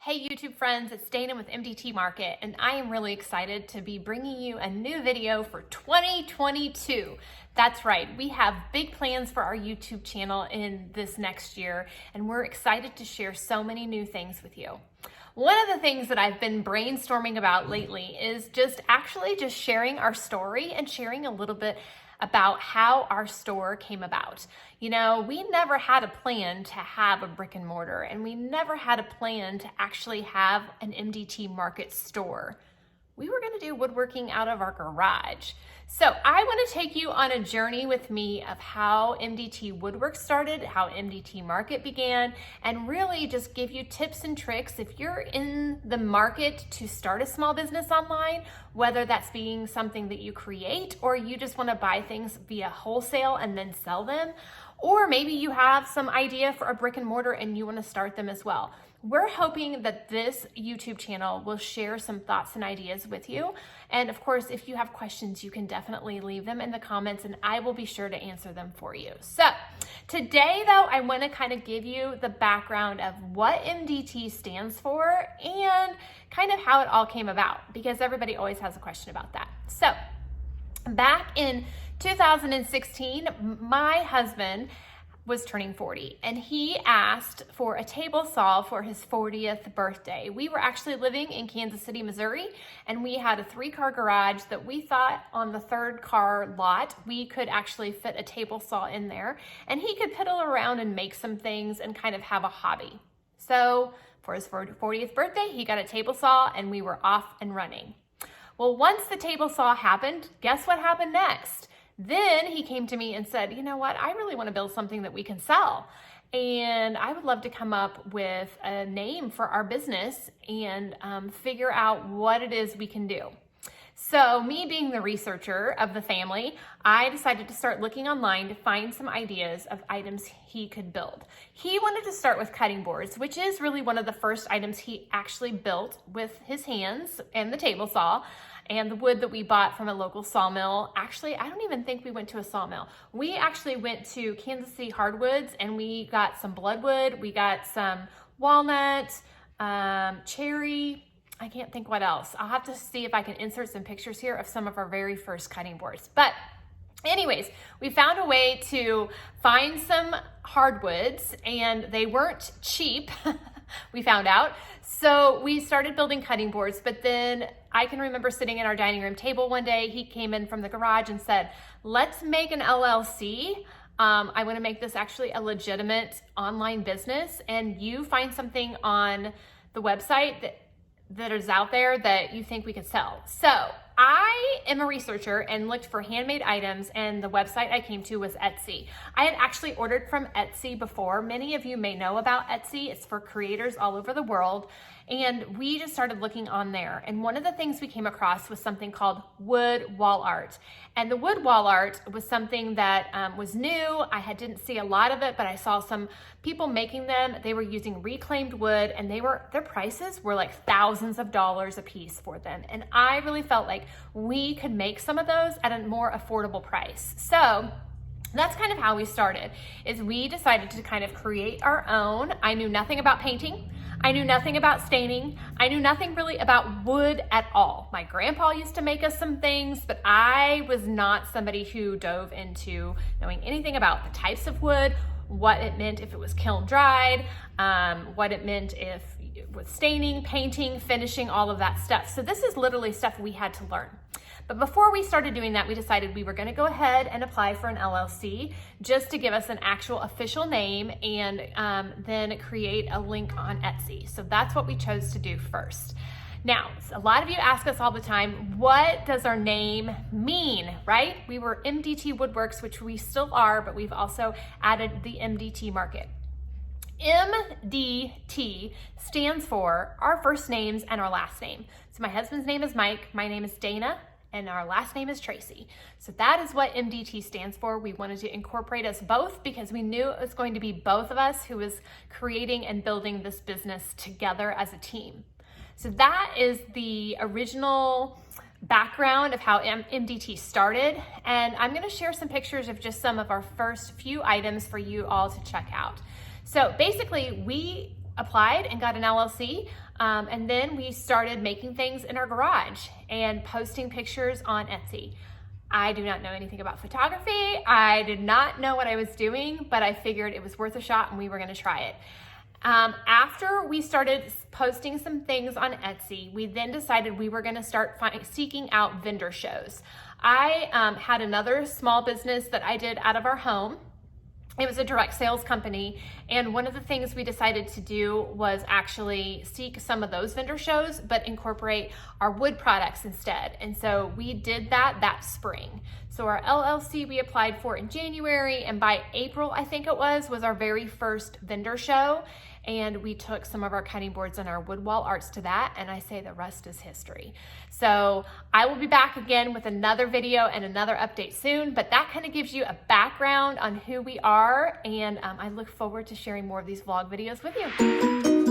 Hey YouTube friends, it's Dana with MDT Market, and I am really excited to be bringing you a new video for 2022. That's right, we have big plans for our YouTube channel in this next year, and we're excited to share so many new things with you. One of the things that I've been brainstorming about lately is just sharing our story and sharing a little bit about how our store came about. You know, we never had a plan to have a brick and mortar, and we never had a plan to actually have an MDT Market store. We were gonna do woodworking out of our garage. So I wanna take you on a journey with me of how MDT Woodwork started, how MDT Market began, and really just give you tips and tricks if you're in the market to start a small business online, whether that's being something that you create or you just wanna buy things via wholesale and then sell them, or maybe you have some idea for a brick and mortar and you wanna start them as well. We're hoping that this YouTube channel will share some thoughts and ideas with you. And of course, if you have questions, you can definitely leave them in the comments and I will be sure to answer them for you. So today though, I wanna kind of give you the background of what MDT stands for and kind of how it all came about, because everybody always has a question about that. So back in 2016, my husband was turning 40 and he asked for a table saw for his 40th birthday. We were actually living in Kansas City, Missouri, and we had a 3-car garage that we thought on the 3rd car lot, we could actually fit a table saw in there and he could piddle around and make some things and kind of have a hobby. So for his 40th birthday, he got a table saw and we were off and running. Well, once the table saw happened, guess what happened next? Then he came to me and said, you know what, I really want to build something that we can sell. And I would love to come up with a name for our business and figure out what it is we can do. So me being the researcher of the family, I decided to start looking online to find some ideas of items he could build. He wanted to start with cutting boards, which is really one of the first items he actually built with his hands and the table saw. And the wood that we bought from a local sawmill. Actually, I don't even think we went to a sawmill. We actually went to Kansas City Hardwoods and we got some bloodwood, we got some walnut, cherry, I can't think what else. I'll have to see if I can insert some pictures here of some of our very first cutting boards. But anyways, we found a way to find some hardwoods and they weren't cheap, we found out. So we started building cutting boards, but then I can remember sitting at our dining room table one day, he came in from the garage and said, let's make an LLC. I want to make this actually a legitimate online business, and you find something on the website that is out there that you think we could sell. So I am a researcher and looked for handmade items, and the website I came to was Etsy. I had actually ordered from Etsy before. Many of you may know about Etsy. It's for creators all over the world. And we just started looking on there. And one of the things we came across was something called wood wall art. And the wood wall art was something that was new. I didn't see a lot of it, but I saw some people making them. They were using reclaimed wood and their prices were like thousands of dollars a piece for them. And I really felt like we could make some of those at a more affordable price. So that's kind of how we started, is we decided to kind of create our own. I knew nothing about painting. I knew nothing about staining. I knew nothing really about wood at all. My grandpa used to make us some things, but I was not somebody who dove into knowing anything about the types of wood, what it meant if it was kiln dried, what it meant if with staining, painting, finishing, all of that stuff. So this is literally stuff we had to learn. But before we started doing that, we decided we were going to go ahead and apply for an LLC just to give us an actual official name and then create a link on Etsy. So that's what we chose to do first. Now, a lot of you ask us all the time, what does our name mean, right? We were MDT Woodworks, which we still are, but we've also added the MDT Market. MDT stands for our first names and our last name. So my husband's name is Mike, my name is Dana, and our last name is Tracy. So that is what MDT stands for. We wanted to incorporate us both because we knew it was going to be both of us who was creating and building this business together as a team. So that is the original background of how MDT started. And I'm gonna share some pictures of just some of our first few items for you all to check out. So basically we applied and got an LLC. And then we started making things in our garage and posting pictures on Etsy. I do not know anything about photography. I did not know what I was doing, but I figured it was worth a shot and we were gonna try it. After we started posting some things on Etsy, we then decided we were gonna start seeking out vendor shows. I had another small business that I did out of our home. It was a direct sales company, and one of the things we decided to do was actually seek some of those vendor shows, but incorporate our wood products instead. And so we did that spring. So our LLC we applied for in January, and by April, I think it was our very first vendor show. And we took some of our cutting boards and our wood wall arts to that, and I say the rest is history. So I will be back again with another video and another update soon, but that kind of gives you a background on who we are, and I look forward to sharing more of these vlog videos with you.